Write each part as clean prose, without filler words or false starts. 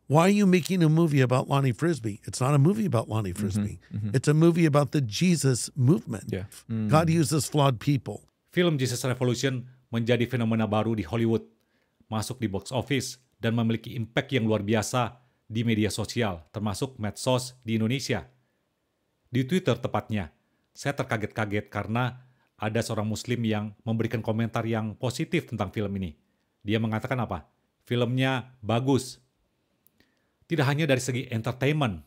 Why are you making a movie about Lonnie Frisbee? It's not a movie about Lonnie Frisbee. It's a movie about the Jesus movement. Yeah. God uses flawed people. Film Jesus Revolution menjadi fenomena baru di Hollywood, masuk di box office, dan memiliki impact yang luar biasa di media sosial, termasuk medsos di Indonesia. Di Twitter tepatnya, saya terkaget-kaget karena ada seorang muslim yang memberikan komentar yang positif tentang film ini. Dia mengatakan apa? Filmnya bagus. Tidak hanya dari segi entertainment,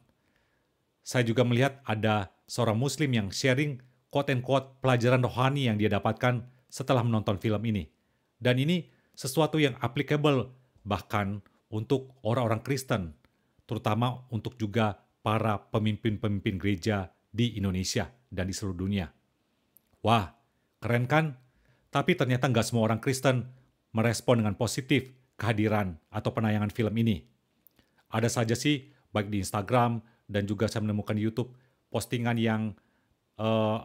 saya juga melihat ada seorang muslim yang sharing quote-unquote pelajaran rohani yang dia dapatkan setelah menonton film ini. Dan ini sesuatu yang applicable bahkan untuk orang-orang Kristen, terutama untuk juga para pemimpin-pemimpin gereja di Indonesia dan di seluruh dunia. Wah, keren kan? Tapi ternyata nggak semua orang Kristen merespon dengan positif kehadiran atau penayangan film ini. Ada saja sih, baik di Instagram dan juga saya menemukan di YouTube, postingan yang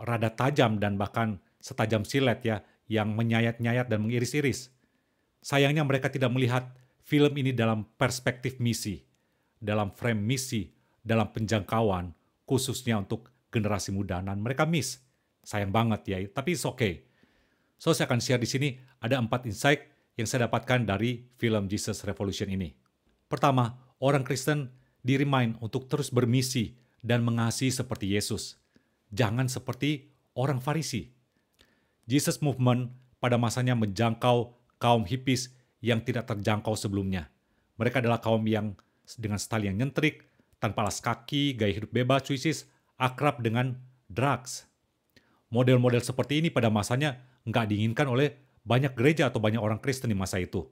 rada tajam dan bahkan setajam silet ya, yang menyayat-nyayat dan mengiris-iris. Sayangnya mereka tidak melihat film ini dalam perspektif misi, dalam frame misi, dalam penjangkauan, khususnya untuk generasi muda, dan mereka miss. Sayang banget ya, tapi it's okay. So, saya akan share di sini ada 4 insight yang saya dapatkan dari film Jesus Revolution ini. Pertama, orang Kristen di-remind untuk terus bermisi dan mengasihi seperti Yesus. Jangan seperti orang Farisi. Jesus Movement pada masanya menjangkau kaum hippies yang tidak terjangkau sebelumnya. Mereka adalah kaum yang dengan style yang nyentrik, tanpa alas kaki, gaya hidup bebas, which akrab dengan drugs. Model-model seperti ini pada masanya nggak diinginkan oleh banyak gereja atau banyak orang Kristen di masa itu.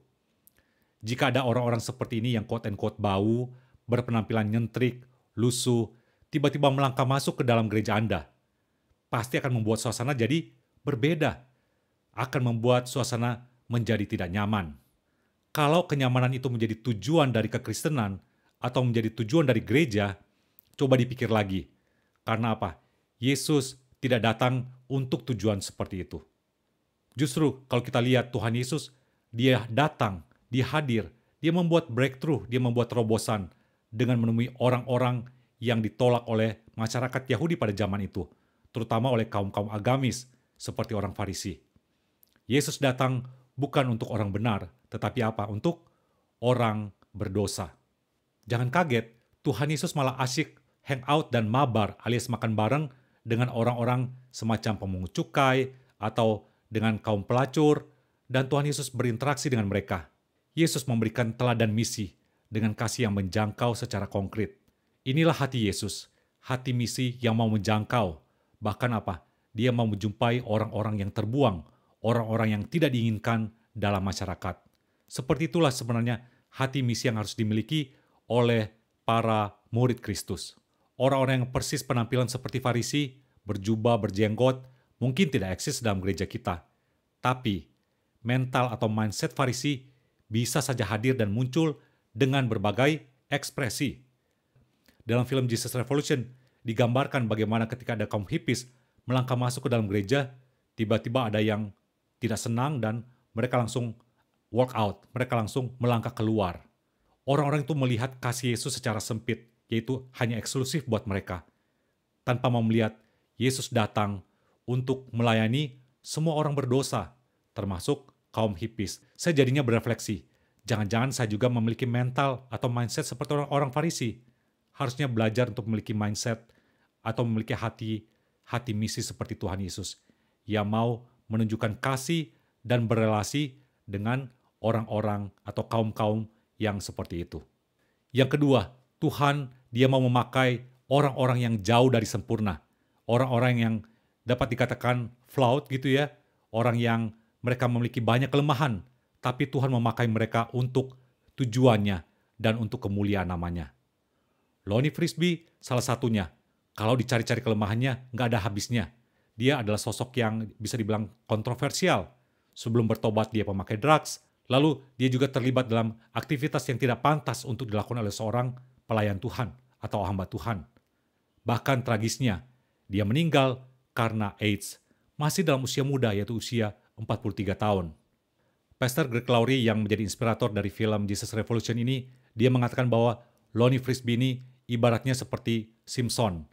Jika ada orang-orang seperti ini yang quote-unquote bau, berpenampilan nyentrik, lusuh, tiba-tiba melangkah masuk ke dalam gereja Anda, pasti akan membuat suasana jadi berbeda. Akan membuat suasana menjadi tidak nyaman. Kalau kenyamanan itu menjadi tujuan dari kekristenan atau menjadi tujuan dari gereja, coba dipikir lagi. Karena apa? Yesus tidak datang untuk tujuan seperti itu. Justru kalau kita lihat Tuhan Yesus, dia datang, dia hadir, dia membuat breakthrough, dia membuat terobosan dengan menemui orang-orang yang ditolak oleh masyarakat Yahudi pada zaman itu, terutama oleh kaum-kaum agamis seperti orang Farisi. Yesus datang bukan untuk orang benar, tetapi apa? Untuk orang berdosa. Jangan kaget, Tuhan Yesus malah asyik hangout dan mabar alias makan bareng dengan orang-orang semacam pemungut cukai atau dengan kaum pelacur, dan Tuhan Yesus berinteraksi dengan mereka. Yesus memberikan teladan misi dengan kasih yang menjangkau secara konkret. Inilah hati Yesus, hati misi yang mau menjangkau. Bahkan apa? Dia mau menjumpai orang-orang yang terbuang, orang-orang yang tidak diinginkan dalam masyarakat. Seperti itulah sebenarnya hati misi yang harus dimiliki oleh para murid Kristus. Orang-orang yang persis penampilan seperti Farisi, berjubah, berjenggot, mungkin tidak eksis dalam gereja kita. Tapi, mental atau mindset Farisi bisa saja hadir dan muncul dengan berbagai ekspresi. Dalam film Jesus Revolution, digambarkan bagaimana ketika ada kaum hippies melangkah masuk ke dalam gereja, tiba-tiba ada yang tidak senang dan mereka langsung walk out, mereka langsung melangkah keluar. Orang-orang itu melihat kasih Yesus secara sempit, yaitu hanya eksklusif buat mereka. Tanpa mau melihat Yesus datang untuk melayani semua orang berdosa, termasuk kaum hippies. Saya jadinya berefleksi, jangan-jangan saya juga memiliki mental atau mindset seperti orang-orang Farisi. Harusnya belajar untuk memiliki mindset atau memiliki hati misi seperti Tuhan Yesus, yang mau menunjukkan kasih dan berelasi dengan orang-orang atau kaum-kaum yang seperti itu. Yang kedua, Tuhan dia mau memakai orang-orang yang jauh dari sempurna. Orang-orang yang dapat dikatakan flawed gitu ya. Orang yang mereka memiliki banyak kelemahan, tapi Tuhan memakai mereka untuk tujuannya dan untuk kemuliaan namanya. Lonnie Frisbee salah satunya. Kalau dicari-cari kelemahannya, nggak ada habisnya. Dia adalah sosok yang bisa dibilang kontroversial. Sebelum bertobat dia pemakai drugs, lalu dia juga terlibat dalam aktivitas yang tidak pantas untuk dilakukan oleh seorang pelayan Tuhan atau hamba Tuhan. Bahkan tragisnya, dia meninggal karena AIDS, masih dalam usia muda yaitu usia 43 tahun. Pastor Greg Laurie yang menjadi inspirator dari film Jesus Revolution ini, dia mengatakan bahwa Lonnie Frisbee ini ibaratnya seperti Simpson,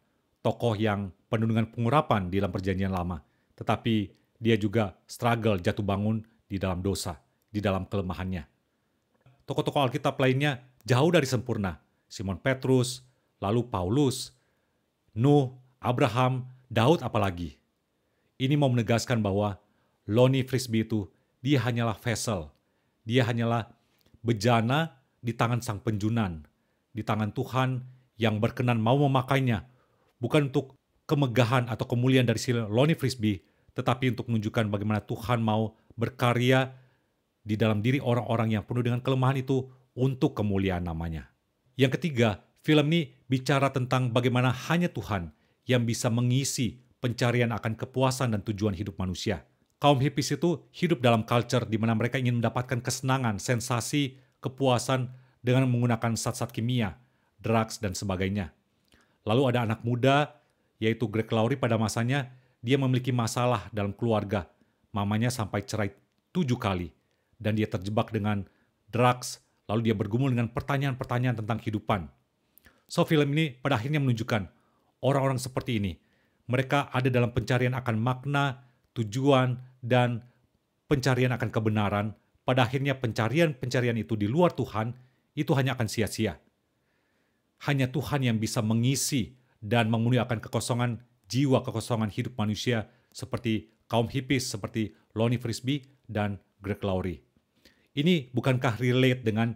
tokoh yang penuh dengan pengurapan di dalam perjanjian lama. Tetapi dia juga struggle jatuh bangun di dalam dosa, di dalam kelemahannya. Tokoh-tokoh Alkitab lainnya jauh dari sempurna. Simon Petrus, lalu Paulus, Nuh, Abraham, Daud apalagi. Ini mau menegaskan bahwa Lonnie Frisbee itu, dia hanyalah vessel. Dia hanyalah bejana di tangan sang penjunan, di tangan Tuhan yang berkenan mau memakainya, bukan untuk kemegahan atau kemuliaan dari si Lonnie Frisbee, tetapi untuk menunjukkan bagaimana Tuhan mau berkarya di dalam diri orang-orang yang penuh dengan kelemahan itu untuk kemuliaan namanya. Yang ketiga, film ini bicara tentang bagaimana hanya Tuhan yang bisa mengisi pencarian akan kepuasan dan tujuan hidup manusia. Kaum hippies itu hidup dalam culture di mana mereka ingin mendapatkan kesenangan, sensasi, kepuasan dengan menggunakan zat-zat kimia, drugs, dan sebagainya. Lalu ada anak muda, yaitu Greg Laurie pada masanya, dia memiliki masalah dalam keluarga. Mamanya sampai cerai 7 kali. Dan dia terjebak dengan drugs, lalu dia bergumul dengan pertanyaan-pertanyaan tentang kehidupan. So film ini pada akhirnya menunjukkan orang-orang seperti ini. Mereka ada dalam pencarian akan makna, tujuan, dan pencarian akan kebenaran. Pada akhirnya pencarian-pencarian itu di luar Tuhan, itu hanya akan sia-sia. Hanya Tuhan yang bisa mengisi dan memenuhi akan kekosongan jiwa, kekosongan hidup manusia seperti kaum hippies, seperti Lonnie Frisbee dan Greg Laurie. Ini bukankah relate dengan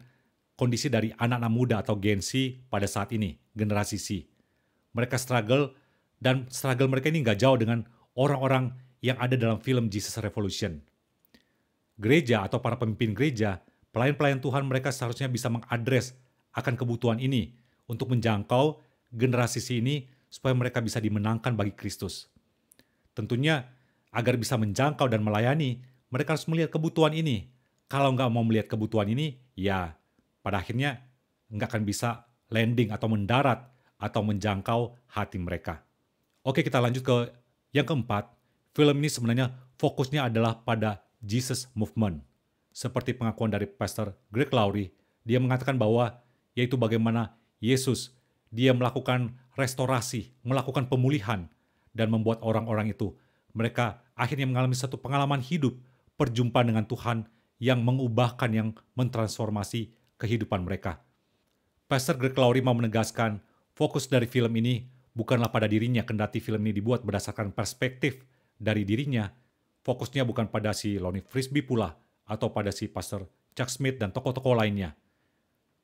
kondisi dari anak-anak muda atau Gen Z pada saat ini, generasi C. Mereka struggle, dan struggle mereka ini nggak jauh dengan orang-orang yang ada dalam film Jesus Revolution. Gereja atau para pemimpin gereja, pelayan-pelayan Tuhan mereka seharusnya bisa mengadres akan kebutuhan ini untuk menjangkau generasi C ini supaya mereka bisa dimenangkan bagi Kristus. Tentunya agar bisa menjangkau dan melayani, mereka harus melihat kebutuhan ini. Kalau nggak mau melihat kebutuhan ini, ya pada akhirnya nggak akan bisa landing atau mendarat atau menjangkau hati mereka. Oke, kita lanjut ke yang keempat. Film ini sebenarnya fokusnya adalah pada Jesus Movement. Seperti pengakuan dari Pastor Greg Laurie, dia mengatakan bahwa yaitu bagaimana Yesus, dia melakukan restorasi, melakukan pemulihan, dan membuat orang-orang itu, mereka akhirnya mengalami satu pengalaman hidup, perjumpaan dengan Tuhan yang mengubahkan, yang mentransformasi kehidupan mereka. Pastor Greg Laurie mau menegaskan, fokus dari film ini bukanlah pada dirinya, kendati film ini dibuat berdasarkan perspektif dari dirinya. Fokusnya bukan pada si Lonnie Frisbee pula, atau pada si Pastor Chuck Smith dan tokoh-tokoh lainnya.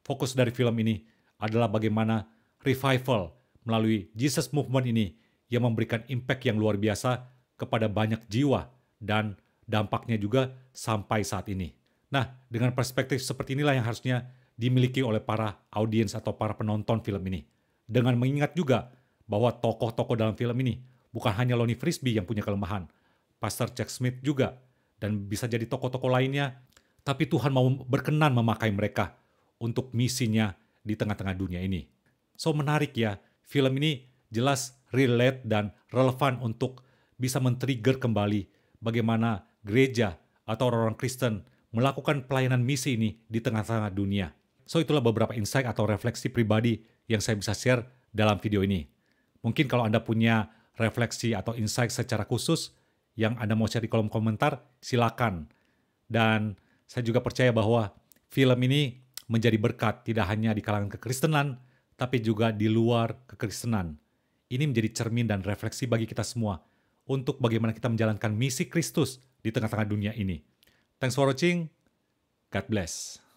Fokus dari film ini adalah bagaimana revival melalui Jesus Movement ini yang memberikan impact yang luar biasa kepada banyak jiwa dan dampaknya juga sampai saat ini. Nah, dengan perspektif seperti inilah yang harusnya dimiliki oleh para audiens atau para penonton film ini. Dengan mengingat juga bahwa tokoh-tokoh dalam film ini bukan hanya Lonnie Frisbee yang punya kelemahan, Pastor Chuck Smith juga, dan bisa jadi tokoh-tokoh lainnya, tapi Tuhan mau berkenan memakai mereka untuk misinya di tengah-tengah dunia ini. So menarik ya, film ini jelas relate dan relevan untuk bisa men-trigger kembali bagaimana gereja atau orang-orang Kristen melakukan pelayanan misi ini di tengah-tengah dunia. So itulah beberapa insight atau refleksi pribadi yang saya bisa share dalam video ini. Mungkin kalau Anda punya refleksi atau insight secara khusus yang Anda mau share di kolom komentar, silakan. Dan saya juga percaya bahwa film ini menjadi berkat tidak hanya di kalangan kekristenan, tapi juga di luar kekristenan. Ini menjadi cermin dan refleksi bagi kita semua untuk bagaimana kita menjalankan misi Kristus di tengah-tengah dunia ini. Thanks for watching. God bless.